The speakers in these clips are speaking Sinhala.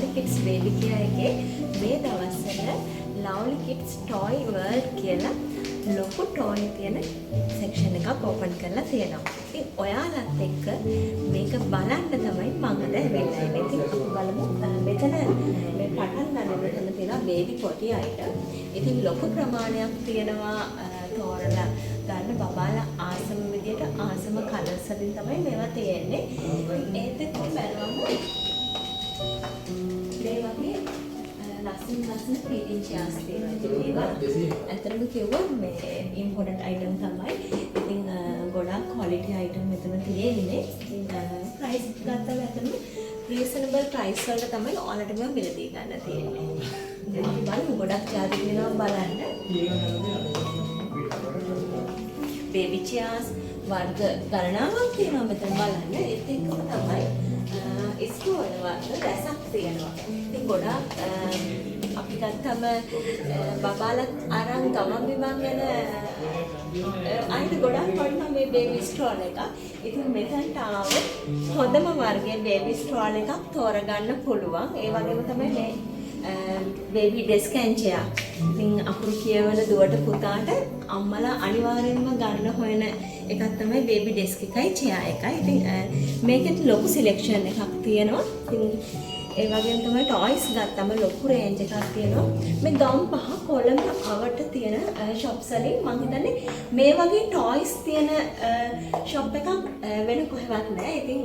Lovely Kids Baby Care එකේ මේ දවස්වල Lovely Kids Toy World කියලා ලොකු toy තියෙන section එකක් open කරලා තියෙනවා. ඉතින් ඔයාලත් එක්ක මේක බලන්න තමයි මම අද ඇවිල්ලා ඉන්නේ. ඉතින් අපි බලමු මෙතන මේ පටන් ගන්න මෙතන තියෙනවා baby potty item. ඉතින් ලොකු ප්‍රමාණයක් තියෙනවා තෝරලා ගන්න බබාලා ආසම විදියට ආසම කලර්ස් වලින් තමයි මේවා තියෙන්නේ. ඒත් එක්ක බලමු මේ වගේ ලස්සන feeding chairs තියෙනවා. ඇත්තටම කිව්වොත් මේ important item තමයි. ඉතින් ගොඩාක් quality item මෙතන තියෙන්නේ. ඉතින් price ගත්තම ඇත්තටම reasonable price වලට තමයි ඔයාලට මේවා මිලදී ගන්න තියෙන්නේ. ඉතින් අපි බලමු ගොඩක් ජාති තියෙනවා බලන්න. baby chairs වර්ග ගණනාවක් තියෙනවා මෙතන බලන්න. ඒත් එක්කම තමයි ස්ටෝල් වර්ග රැසක් තියෙනවා. ඉතින් ගොඩාක් අපි ගත්තම බබාලත් අරන් ගමන් බිමන් යන අයිට ගොඩාක් වටිනවා මේ බේබි ස්ටෝල් එක. ඉතින් මෙතනට ආව හොඳම වර්ගයේ බේබි ස්ටෝල් එකක් තෝරගන්න පුළුවන්. ඒ වගේම තමයි මේ baby desk and chair. ඉතින් අකුරු කියවන දුවට පුතාට අම්මලා අනිවාර්යෙන්ම ගන්න හොයන එකක් තමයි baby desk එකයි chair එකයි. ඉතින් මේකෙත් ලොකු selection එකක් තියෙනවා. ඉතින් ඒ වගේම තමයි toys ගත්තම ලොකු range එකක් තියෙනවා. මේ ගම් පහ කොළඹ අවට තියෙන shops වලින් මම හිතන්නේ මේ වගේ toys තියෙන shop එකක් වෙන කොහෙවත් නැහැ. ඉතින්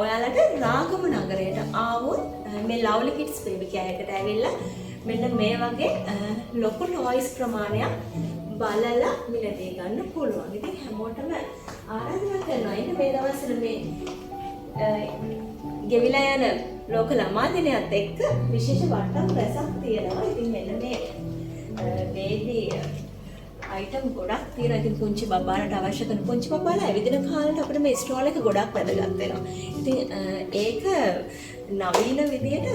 ඔයාලට රාගම නගරයට ආවොත් මේ Lovely Kids Baby Care එකට ඇවිල්ලා මෙන්න මේ වගේ ලොකු toys ප්‍රමාණයක් බලලා මිලදී ගන්න පුළුවන්. ඉතින් හැමෝටම ආරාධනා කරනවා ඉතින් මේ දවස්වල මේ ගෙවිලා යන ලෝක ළමා දිනයත් එක්ක විශේෂ වටම් රැසක් තියෙනවා. ඉතින් මෙන්න මේ baby item ගොඩක් තියෙනවා. ඉතින් පුංචි බබාලට අවශ්‍ය කරන පුංචි බබාලා ඇවිදින කාලේට අපිට මේ ස්ටෝල් එක ගොඩක් වැදගත් වෙනවා. ඉතින් ඒක නවීන විදියට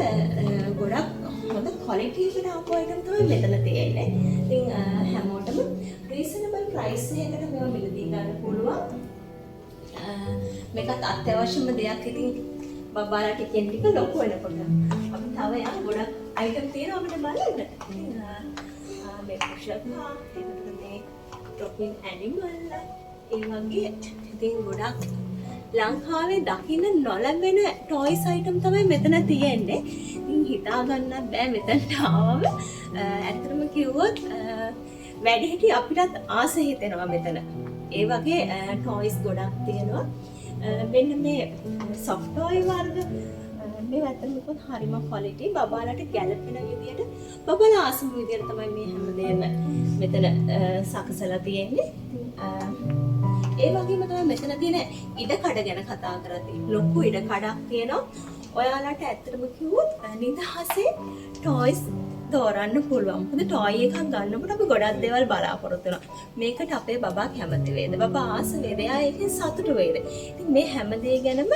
ගොඩක් හොඳ quality එකට ආපු item තමයි මෙතන තියෙන්නේ. ඉතින් හැමෝටම reasonable price එකකට මේවා මිලදී ගන්න පුළුවන්. මේකත් අත්‍යවශ්‍යම දෙයක්. ඉතින් බබාලා ටිකෙන් ටික ලොකු වෙනකොට අපි තව යා ගොඩක් item තියෙනවා අපිට බලන්න. ඉතින් මේ පුෂප් මේ talking animal ඒ වගේ ඉතින් ගොඩක් ලංකාවේ දකින්න නොලැබෙන toys item තමයි මෙතන තියෙන්නේ. ඉතින් හිතා ගන්නත් බෑ මෙතනට ආවම. ඇත්තටම කිව්වොත් වැඩිහිටි අපිටත් ආස හිතෙනවා මෙතන. ඒ වගේ toys ගොඩක් තියෙනවා. මෙන්න මේ soft toy වර්ග මේ ඇත්තටම කිව්වොත් හරිම quality බබාලට ගැළපෙන විදියට බබාලා ආසම විදියට තමයි මේ හැමදේම මෙතන සකසලා තියෙන්නේ. ඒ වගේම තමයි මෙතන තියෙන ඉඩකඩ ගැන කතා කරද්දී ලොකු ඉඩකඩක් තියෙනවා. ඔයාලට ඇත්තටම කිව්වොත් නිදහසේ toys තෝරන්න පුළුවන්. මොකද toy එකක් ගන්නකොට අපි ගොඩක් දේවල් බලාපොරොත්තු වෙනවා. මේකට අපේ බබා කැමති වේද? බබා ආස වේද? එයා ඒකෙන් සතුටු වේද? ඉතින් මේ හැම දේ ගැනම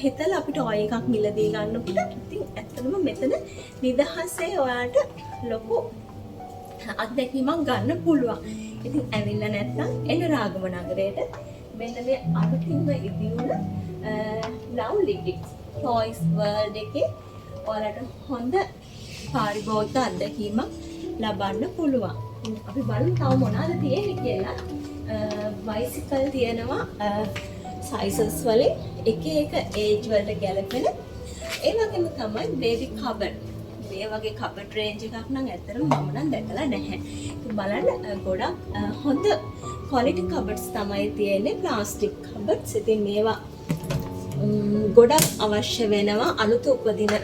හිතලා අපි toy එකක් මිලදී ගන්නකොට ඉතින් ඇත්තටම මෙතන නිදහසේ ඔයාලට ලොකු අත්දැකීමක් ගන්න පුළුවන්. ඉතින් ඇවිල්ලා නැත්නම් එන රාගම නගරයට මෙන්න මේ අලුතින්ම ඉදිවුණ Lovely Kids Toys World එකේ ඔයාලට හොඳ පාරිභෝගික අත්දැකීමක් ලබන්න පුළුවන්. අපි බලමු තව මොනවද තියෙන්නේ කියලා. බයිසිකල් තියෙනවා sizes වලින් එක එක age වලට ගැලපෙන. ඒ වගේම තමයි baby cupboard. මේ වගේ cupboard range එකක් නම් ඇත්තටම මම නම් දැකලා නැහැ. ඉතින් බලන්න ගොඩක් හොඳ quality cupboards තමයි තියෙන්නේ. plastic cupboards. ඉතින් මේවා ගොඩක් අවශ්‍ය වෙනවා අලුත උපදින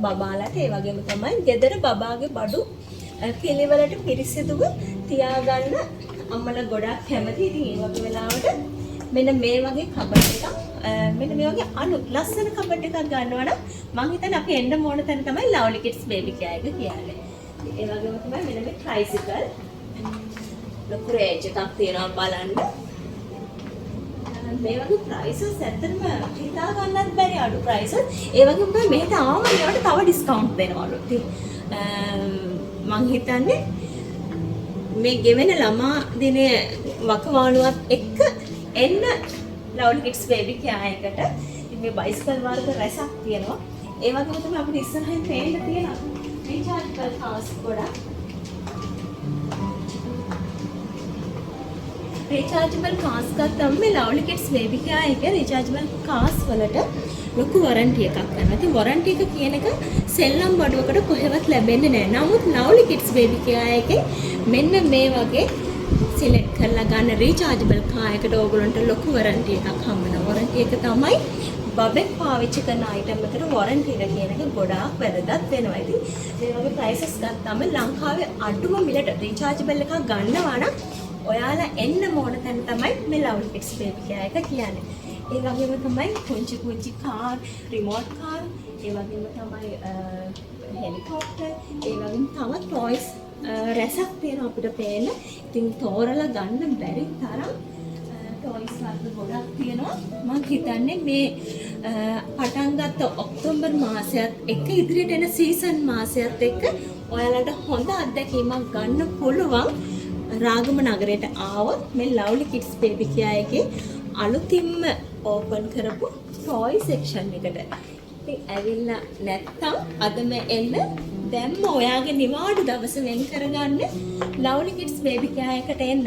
බබාලට. ඒ වගේම තමයි ගෙදර බබාගේ බඩු පිළිවෙලට පිරිසිදුව තියාගන්න අම්මලා ගොඩක් කැමති. ඉතින් ඒ වගේ වෙලාවට මෙන්න මේ වගේ කබඩ් එකක් මෙන්න මේ වගේ ලස්සන කබඩ් එකක් ගන්නවා නම් මම හිතන්නේ අපි එන්න ඕන තැන තමයි Lovely Kids Baby Care එක කියන්නේ. ඒ වගේම තමයි මෙන්න මේ tricycle ලොකු රේන්ජ් එකක් තියෙනවා බලන්න. මේ වගේ prices ඇත්තටම හිතා ගන්නත් බැරි අඩු prices. ඒ වගේම තමයි මෙහෙට ආවම ඒවට තව discount දෙනවලු. ඉතින් මම හිතන්නේ මේ ගෙවෙන ළමා දිනේ වකවානුවත් එක්ක එන්න Lovely Kids Baby Care එකට. ඉතින් මේ බයිසිකල් වර්ග රැසක් තියෙනවා. ඒ වගේම තමයි අපිට ඉස්සරහින් පේන්න තියෙන රීචාර්ජබල් කාස් ගොඩක්. රීචාර්ජබල් කාස් ගත්තම මේ ලව්ලි කිඩ්ස් බේබි කෙයා එකේ රීචාර්ජබල් කාස් වලට ලොකු වොරන්ටි එකක් ගන්නවා. ඉතින් වොරන්ටි එක කියන එක සෙල්ලම් බඩුවකට කොහෙවත් ලැබෙන්නේ නැහැ. නමුත් ලව්ලි කිඩ්ස් බේබි කෙයා එකේ මෙන්න මේ වගේ සිලෙක්ට් කරලා ගන්න රීචාර්ජබල් කා එකට ඕගොල්ලන්ට ලොකු වොරන්ටි එකක් හම්බ වෙනවා. වොරන්ටි එක තමයි බබෙක් පාවිච්චි කරන අයිටම් එකට වොරන්ටි එක කියන එක ගොඩාක් වැදගත් වෙනවා. ඉතින් මේ වගේ ප්‍රයිසස් ගත්තාම ලංකාවේ අඩුම මිලට රීචාර්ජබල් එකක් ගන්නවා නම් ඔයාලා එන්න ඕන තැන තමයි මේ ලව්ලි කිඩ්ස් බේබි කෙයා එක කියන්නේ. ඒ වගේම තමයි පුංචි කාර්, රිමෝට් කාර්, ඒ වගේම තමයි හෙලිකොප්ටර්, ඒ වගේම තවත් ටොයිස් රැසක් තියෙනවා අපිට පේන්න. ඉතින් තෝරලා ගන්න බැරි තරම් ටොයිස් වර්ග ගොඩක් තියෙනවා. මම හිතන්නේ මේ පටන් ගත්ත ඔක්තෝබර් මාසයත් එක්ක ඉදිරියට එන සීසන් මාසයත් එක්ක ඔයාලට හොඳ අත්දැකීමක් ගන්න පුළුවන්. රාගම නගරයට ආවොත් මේ ලව්ලි කිඩ්ස් බේබි කෙයා එකේ අලුතින්ම ඕපන් කරපු ටොයි සෙක්ෂන් එකට. ඉතින් ඇවිල්ලා නැත්තම් අදම එන්න දැම්ම ඔයාගේ නිවාඩු දවස වෙන් කරගන්න ලව්ලි කිඩ්ස් බේබි කෙයා එකට එන්න.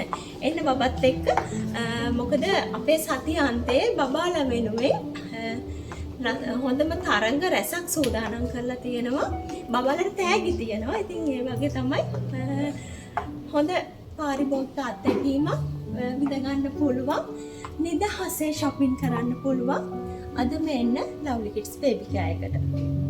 එන්න බබත් එක්ක මොකද අපේ සතිය අන්තයේ බබාලා වෙනුවෙන් හොඳම තරංග රැසක් සූදානම් කරලා තියෙනවා. බබාලට තෑගි තියෙනවා. ඉතින් ඒ වගේ තමයි හොඳ පාරිභෝගික අත්දැකීමක් විඳ ගන්න පුළුවන්. නිදහසේ shopping කරන්න පුළුවන්. අදම එන්න ලව්ලි කිඩ්ස් බේබි කෙයා එකට.